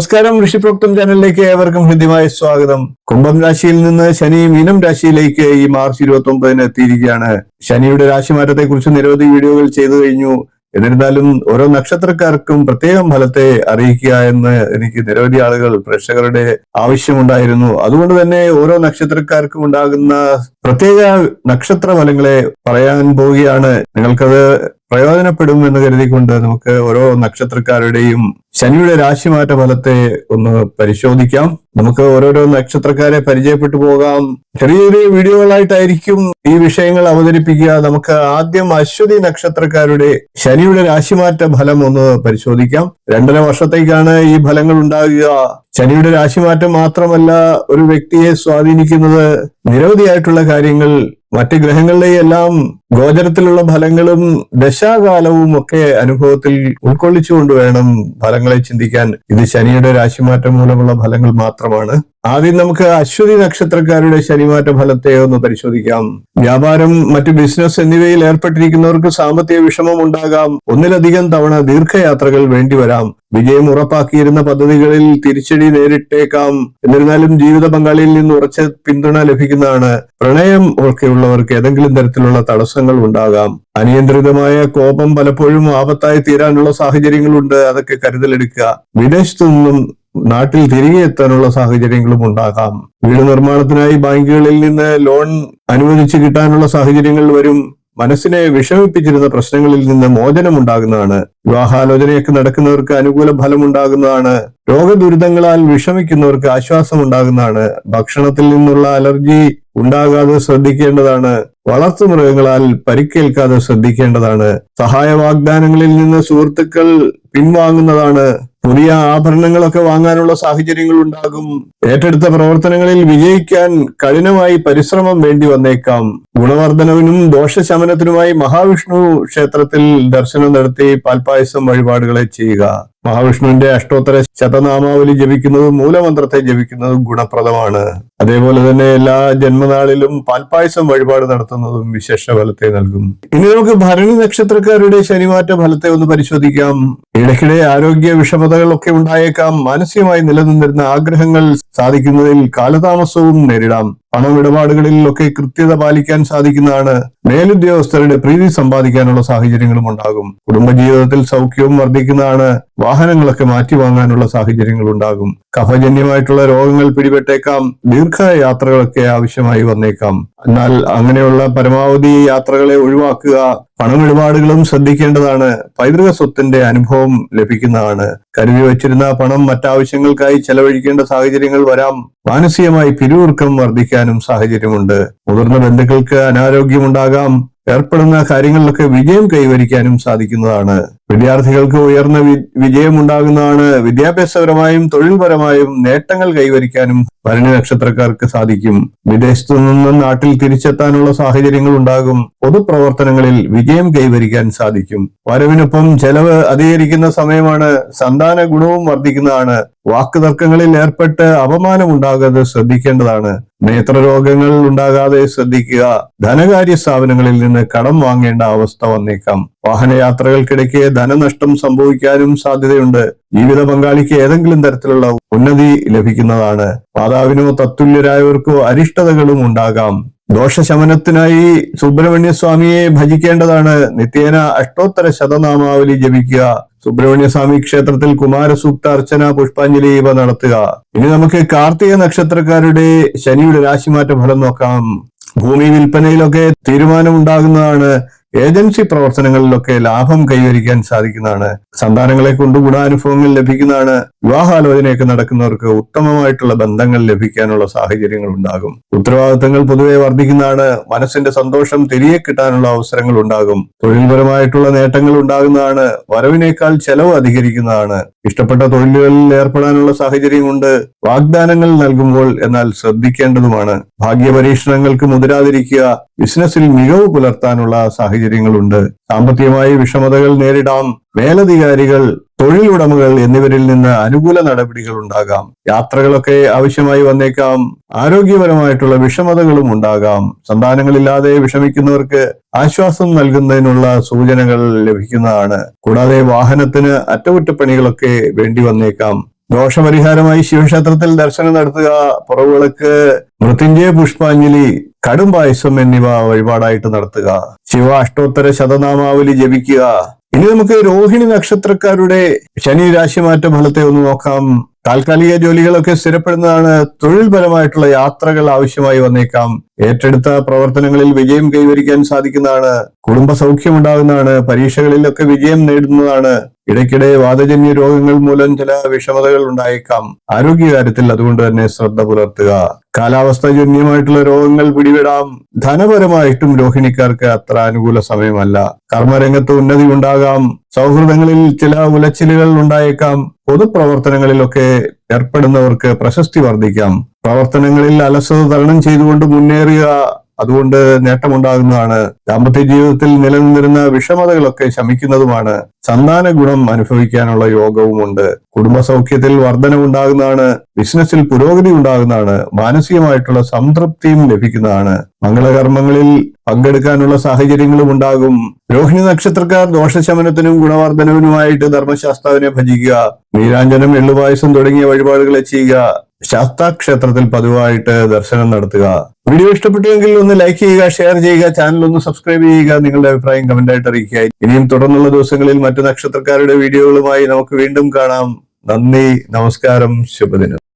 നമസ്കാരം. ഋഷിപ്രോക്തം ചാനലിലേക്ക് ഏവർക്കും ഹൃദ്യമായ സ്വാഗതം. കുംഭം രാശിയിൽ നിന്ന് ശനി മീനം രാശിയിലേക്ക് ഈ മാർച്ച് 29 എത്തിയിരിക്കുകയാണ്. ശനിയുടെ രാശിമാറ്റത്തെ കുറിച്ച് നിരവധി വീഡിയോകൾ ചെയ്തു കഴിഞ്ഞു. എന്നിരുന്നാലും ഓരോ നക്ഷത്രക്കാർക്കും പ്രത്യേകം ഫലത്തെ അറിയിക്കുക എന്ന് എനിക്ക് നിരവധി ആളുകൾ പ്രേക്ഷകരുടെ ആവശ്യമുണ്ടായിരുന്നു. അതുകൊണ്ട് തന്നെ ഓരോ നക്ഷത്രക്കാർക്കും ഉണ്ടാകുന്ന പ്രത്യേക നക്ഷത്ര ഫലങ്ങളെ പറയാൻ പോവുകയാണ്. നിങ്ങൾക്കത് പ്രയോജനപ്പെടും എന്ന് കരുതിക്കൊണ്ട് നമുക്ക് ഓരോ നക്ഷത്രക്കാരുടെയും ശനിയുടെ രാശിമാറ്റ ഫലത്തെ ഒന്ന് പരിശോധിക്കാം. നമുക്ക് ഓരോരോ നക്ഷത്രക്കാരെ പരിചയപ്പെട്ടു പോകാം. ചെറിയ ചെറിയ വീഡിയോകളായിട്ടായിരിക്കും ഈ വിഷയങ്ങൾ അവതരിപ്പിക്കുക. നമുക്ക് ആദ്യം അശ്വതി നക്ഷത്രക്കാരുടെ ശനിയുടെ രാശിമാറ്റ ഫലം ഒന്ന് പരിശോധിക്കാം. 2.5 വർഷത്തേക്കാണ് ഈ ഫലങ്ങൾ ഉണ്ടാകുക. ശനിയുടെ രാശിമാറ്റം മാത്രമല്ല ഒരു വ്യക്തിയെ സ്വാധീനിക്കുന്നത് നിരവധിയായിട്ടുള്ള കാര്യങ്ങൾ, മറ്റ് ഗ്രഹങ്ങളുടെ എല്ലാം ഗോചരത്തിലുള്ള ഫലങ്ങളും ദശാകാലവും ഒക്കെ അനുഭവത്തിൽ ഉൾക്കൊള്ളിച്ചുകൊണ്ട് വേണം ഫലങ്ങളെ ചിന്തിക്കാൻ. ഇത് ശനിയുടെ രാശിമാറ്റം മൂലമുള്ള ഫലങ്ങൾ മാത്രമാണ്. ആദ്യം നമുക്ക് അശ്വതി നക്ഷത്രക്കാരുടെ ശനിമാറ്റ ഫലത്തെ ഒന്ന് പരിശോധിക്കാം. വ്യാപാരം, മറ്റു ബിസിനസ് എന്നിവയിൽ ഏർപ്പെട്ടിരിക്കുന്നവർക്ക് സാമ്പത്തിക വിഷമം ഉണ്ടാകാം. ഒന്നിലധികം തവണ ദീർഘയാത്രകൾ വേണ്ടിവരാം. വിജയം ഉറപ്പാക്കിയിരുന്ന പദ്ധതികളിൽ തിരിച്ചടി നേരിട്ടേക്കാം. എന്നിരുന്നാലും ജീവിത പങ്കാളിയിൽ നിന്ന് ഉറച്ച പിന്തുണ ലഭിക്കുന്നതാണ്. പ്രണയം ഒക്കെയുള്ളവർക്ക് ഏതെങ്കിലും തരത്തിലുള്ള തടസ്സങ്ങൾ ഉണ്ടാകാം. അനിയന്ത്രിതമായ കോപം പലപ്പോഴും ആപത്തായി തീരാനുള്ള സാഹചര്യങ്ങളുണ്ട്. അതൊക്കെ കരുതലെടുക്കുക. വിദേശത്തു നിന്നും നാട്ടിൽ തിരികെ എത്താനുള്ള സാഹചര്യങ്ങളും ഉണ്ടാകാം. വീട് നിർമ്മാണത്തിനായി ബാങ്കുകളിൽ നിന്ന് ലോൺ അനുവദിച്ചു കിട്ടാനുള്ള സാഹചര്യങ്ങൾ വരും. മനസ്സിനെ വിഷമിപ്പിച്ചിരുന്ന പ്രശ്നങ്ങളിൽ നിന്ന് മോചനം ഉണ്ടാകുന്നതാണ്. വിവാഹാലോചനയൊക്കെ നടക്കുന്നവർക്ക് അനുകൂല ഫലം ഉണ്ടാകുന്നതാണ്. രോഗദുരിതങ്ങളാൽ വിഷമിക്കുന്നവർക്ക് ആശ്വാസം ഉണ്ടാകുന്നതാണ്. ഭക്ഷണത്തിൽ നിന്നുള്ള അലർജി ഉണ്ടാകാതെ ശ്രദ്ധിക്കേണ്ടതാണ്. വളർത്തു മൃഗങ്ങളാൽ പരിക്കേൽക്കാതെ ശ്രദ്ധിക്കേണ്ടതാണ്. സഹായ വാഗ്ദാനങ്ങളിൽ നിന്ന് സുഹൃത്തുക്കൾ പിൻവാങ്ങുന്നതാണ്. പുതിയ ആഭരണങ്ങളൊക്കെ വാങ്ങാനുള്ള സാഹചര്യങ്ങൾ ഉണ്ടാകും. ഏറ്റെടുത്ത പ്രവർത്തനങ്ങളിൽ വിജയിക്കാൻ കഠിനമായി പരിശ്രമം വേണ്ടി വന്നേക്കാം. ഗുണവർദ്ധനവിനും ദോഷശമനത്തിനുമായി മഹാവിഷ്ണു ക്ഷേത്രത്തിൽ ദർശനം നടത്തി പാൽപായസം വഴിപാടുകളെ ചെയ്യുക. മഹാവിഷ്ണുവിന്റെ അഷ്ടോത്തര ശതനാമാവലി ജപിക്കുന്നതും മൂലമന്ത്രത്തെ ജപിക്കുന്നതും ഗുണപ്രദമാണ്. അതേപോലെ തന്നെ എല്ലാ ജന്മനാളിലും പാൽപായസം വഴിപാട് നടത്തുന്നതും വിശേഷ ഫലത്തെ നൽകും. ഇനി നമുക്ക് ഭരണി നക്ഷത്രക്കാരുടെ ശനിമാറ്റ ഫലത്തെ ഒന്ന് പരിശോധിക്കാം. ഇടയ്ക്കിടെ ആരോഗ്യ വിഷമതകളൊക്കെ ഉണ്ടായേക്കാം. മാനസികമായി നിലനിന്നിരുന്ന ആഗ്രഹങ്ങൾ സാധിക്കുന്നതിൽ കാലതാമസവും നേരിടാം. പണമിടപാടുകളിലൊക്കെ കൃത്യത പാലിക്കാൻ സാധിക്കുന്നതാണ്. മേലുദ്യോഗസ്ഥരുടെ പ്രീതി സമ്പാദിക്കാനുള്ള സാഹചര്യങ്ങളും ഉണ്ടാകും. കുടുംബജീവിതത്തിൽ സൗഖ്യവും വർദ്ധിക്കുന്നതാണ്. വാഹനങ്ങളൊക്കെ മാറ്റി വാങ്ങാനുള്ള സാഹചര്യങ്ങൾ ഉണ്ടാകും. കഫജന്യമായിട്ടുള്ള രോഗങ്ങൾ പിടിപെട്ടേക്കാം. ദീർഘയാത്രകളൊക്കെ ആവശ്യമായി വന്നേക്കാം. എന്നാൽ അങ്ങനെയുള്ള പരമാവധി യാത്രകളെ ഒഴിവാക്കുക. പണമിടപാടുകളും ശ്രദ്ധിക്കേണ്ടതാണ്. പൈതൃക സ്വത്തിന്റെ അനുഭവം ലഭിക്കുന്നതാണ്. കരുതി വച്ചിരുന്ന പണം മറ്റാവശ്യങ്ങൾക്കായി ചെലവഴിക്കേണ്ട സാഹചര്യങ്ങൾ വരാം. മാനസികമായി പിരിമുറുക്കം വർദ്ധിക്കാനും സാഹചര്യമുണ്ട്. മുതിർന്ന ബന്ധുക്കൾക്ക് അനാരോഗ്യമുണ്ടാകാം. ഏർപ്പെടുന്ന കാര്യങ്ങളിലൊക്കെ വിജയം കൈവരിക്കാനും സാധിക്കുന്നതാണ്. വിദ്യാർത്ഥികൾക്ക് ഉയർന്ന വിജയം ഉണ്ടാകുന്നതാണ്. വിദ്യാഭ്യാസപരമായും തൊഴിൽപരമായും നേട്ടങ്ങൾ കൈവരിക്കാനും ഭരണി നക്ഷത്രക്കാർക്ക് സാധിക്കും. വിദേശത്തു നിന്നും നാട്ടിൽ തിരിച്ചെത്താനുള്ള സാഹചര്യങ്ങൾ ഉണ്ടാകും. പൊതുപ്രവർത്തനങ്ങളിൽ വിജയം കൈവരിക്കാൻ സാധിക്കും. വരവിനൊപ്പം ചെലവ് അധികരിക്കുന്ന സമയമാണ്. സന്താന ഗുണവും വർദ്ധിക്കുന്നതാണ്. വാക്കുതർക്കങ്ങളിൽ ഏർപ്പെട്ട് അപമാനം ഉണ്ടാകാതെ ശ്രദ്ധിക്കേണ്ടതാണ്. നേത്രരോഗങ്ങൾ ഉണ്ടാകാതെ ശ്രദ്ധിക്കുക. ധനകാര്യ സ്ഥാപനങ്ങളിൽ നിന്ന് കടം വാങ്ങേണ്ട അവസ്ഥ വന്നേക്കാം. വാഹനയാത്രകൾക്കിടയ്ക്ക് ധനനഷ്ടം സംഭവിക്കാനും സാധ്യതയുണ്ട്. ജീവിത പങ്കാളിക്ക് ഏതെങ്കിലും തരത്തിലുള്ള ഉന്നതി ലഭിക്കുന്നതാണ്. മാതാവിനോ തത്തുല്യരായവർക്കോ അരിഷ്ടതകളും ഉണ്ടാകാം. ദോഷശമനത്തിനായി സുബ്രഹ്മണ്യ സ്വാമിയെ ഭജിക്കേണ്ടതാണ്. നിത്യേന അഷ്ടോത്തര ശതനാമാവലി ജപിക്കുക. സുബ്രഹ്മണ്യ സ്വാമി ക്ഷേത്രത്തിൽ കുമാരസൂക്ത അർച്ചന, പുഷ്പാഞ്ജലി ഇവ നടത്തുക. ഇനി നമുക്ക് കാർത്തിക നക്ഷത്രക്കാരുടെ ശനിയുടെ രാശിമാറ്റ ഫലം നോക്കാം. ഭൂമി വിൽപ്പനയിലൊക്കെ തീരുമാനം ഉണ്ടാകുന്നതാണ്. ഏജൻസി പ്രവർത്തനങ്ങളിലൊക്കെ ലാഭം കൈവരിക്കാൻ സാധിക്കുന്നതാണ്. സന്താനങ്ങളെ കൊണ്ട് ഗുണാനുഭവങ്ങൾ ലഭിക്കുന്നതാണ്. വിവാഹാലോചനയൊക്കെ നടക്കുന്നവർക്ക് ഉത്തമമായിട്ടുള്ള ബന്ധങ്ങൾ ലഭിക്കാനുള്ള സാഹചര്യങ്ങൾ ഉണ്ടാകും. ഉത്തരവാദിത്തങ്ങൾ പൊതുവെ വർദ്ധിക്കുന്നതാണ്. മനസ്സിന്റെ സന്തോഷം തിരികെ കിട്ടാനുള്ള അവസരങ്ങൾ ഉണ്ടാകും. തൊഴിൽപരമായിട്ടുള്ള നേട്ടങ്ങൾ ഉണ്ടാകുന്നതാണ്. വരവിനേക്കാൾ ചെലവ് അധികരിക്കുന്നതാണ്. ഇഷ്ടപ്പെട്ട തൊഴിലുകളിൽ ഏർപ്പെടാനുള്ള സാഹചര്യമുണ്ട്. വാഗ്ദാനങ്ങൾ നൽകുമ്പോൾ എന്നാൽ ശ്രദ്ധിക്കേണ്ടതുമാണ്. ഭാഗ്യപരീക്ഷണങ്ങൾക്ക് മുതിരാതിരിക്കുക. ബിസിനസ്സിൽ മികവ് പുലർത്താനുള്ള സാഹചര്യങ്ങളുണ്ട്. സാമ്പത്തികമായി വിഷമതകൾ നേരിടാം. മേലധികാരികൾ, തൊഴിലുടമകൾ എന്നിവരിൽ നിന്ന് അനുകൂല നടപടികൾ ഉണ്ടാകാം. യാത്രകളൊക്കെ ആവശ്യമായി വന്നേക്കാം. ആരോഗ്യപരമായിട്ടുള്ള വിഷമതകളും ഉണ്ടാകാം. സന്താനങ്ങളില്ലാതെ വിഷമിക്കുന്നവർക്ക് ആശ്വാസം നൽകുന്നതിനുള്ള സൂചനകൾ ലഭിക്കുന്നതാണ്. കൂടാതെ വാഹനത്തിന് അറ്റകുറ്റപ്പണികളൊക്കെ വേണ്ടി വന്നേക്കാം. ദോഷപരിഹാരമായി ശിവക്ഷേത്രത്തിൽ ദർശനം നടത്തുക, പുറവിളക്ക്, മൃത്യുഞ്ജയ പുഷ്പാഞ്ജലി, കടും പായസം എന്നിവ വഴിപാടായിട്ട് നടത്തുക. ശിവ അഷ്ടോത്തര ശതനാമാവലി ജപിക്കുക. ഇനി നമുക്ക് രോഹിണി നക്ഷത്രക്കാരുടെ ശനി രാശിമാറ്റ ഫലത്തെ ഒന്ന് നോക്കാം. താൽക്കാലിക ജോലികളൊക്കെ സ്ഥിരപ്പെടുന്നതാണ്. തൊഴിൽപരമായിട്ടുള്ള യാത്രകൾ ആവശ്യമായി വന്നേക്കാം. ഏറ്റെടുത്ത പ്രവർത്തനങ്ങളിൽ വിജയം കൈവരിക്കാൻ സാധിക്കുന്നതാണ്. കുടുംബ സൗഖ്യം ഉണ്ടാകുന്നതാണ്. പരീക്ഷകളിലൊക്കെ വിജയം നേടുന്നതാണ്. ഇടയ്ക്കിടെ വാതജന്യ രോഗങ്ങൾ മൂലം ചില വിഷമതകൾ ഉണ്ടായേക്കാം. ആരോഗ്യകാര്യത്തിൽ അതുകൊണ്ട് തന്നെ ശ്രദ്ധ പുലർത്തുക. കാലാവസ്ഥാജന്യമായിട്ടുള്ള രോഗങ്ങൾ പിടിപെടാം. ധനപരമായിട്ടും രോഹിണിക്കാർക്ക് അത്ര അനുകൂല സമയമല്ല. കർമ്മരംഗത്ത് ഉന്നതി ഉണ്ടാകാം. സൗഹൃദങ്ങളിൽ ചില ഉലച്ചിലുകൾ ഉണ്ടായേക്കാം. പൊതുപ്രവർത്തനങ്ങളിലൊക്കെ ഏർപ്പെടുന്നവർക്ക് പ്രശസ്തി വർദ്ധിക്കാം. പ്രവർത്തനങ്ങളിൽ അലസത തരണം ചെയ്തുകൊണ്ട് മുന്നേറുക. അതുകൊണ്ട് നേട്ടമുണ്ടാകുന്നതാണ്. ദാമ്പത്യ ജീവിതത്തിൽ നിലനിന്നിരുന്ന വിഷമതകളൊക്കെ ശമിക്കുന്നതുമാണ്. സന്താന ഗുണം അനുഭവിക്കാനുള്ള യോഗവുമുണ്ട്. കുടുംബ സൗഖ്യത്തിൽ വർധനവുണ്ടാകുന്നതാണ്. ബിസിനസ്സിൽ പുരോഗതി ഉണ്ടാകുന്നതാണ്. മാനസികമായിട്ടുള്ള സംതൃപ്തിയും ലഭിക്കുന്നതാണ്. മംഗളകർമ്മങ്ങളിൽ പങ്കെടുക്കാനുള്ള സാഹചര്യങ്ങളും ഉണ്ടാകും. രോഹിണി നക്ഷത്രക്കാർ ദോഷശമനത്തിനും ഗുണവർദ്ധനവിനുമായിട്ട് ധർമ്മശാസ്താവിനെ ഭജിക്കുക. നീരാഞ്ജനം, എള്ളുപായസം തുടങ്ങിയ വഴിപാടുകളെ ചെയ്യുക. ശാസ്താക്ഷേത്രത്തിൽ പതിവായിട്ട് ദർശനം നടത്തുക. വീഡിയോ ഇഷ്ടപ്പെട്ടുവെങ്കിൽ ഒന്ന് ലൈക്ക് ചെയ്യുക, ഷെയർ ചെയ്യുക, ചാനൽ ഒന്ന് സബ്സ്ക്രൈബ് ചെയ്യുക. നിങ്ങളുടെ അഭിപ്രായം കമന്റായിട്ട് അറിയിക്കുക. ഇനിയും തുടർന്നുള്ള ദിവസങ്ങളിൽ മറ്റു നക്ഷത്രക്കാരുടെ വീഡിയോകളുമായി നമുക്ക് വീണ്ടും കാണാം. നന്ദി, നമസ്കാരം, ശുഭദിനം.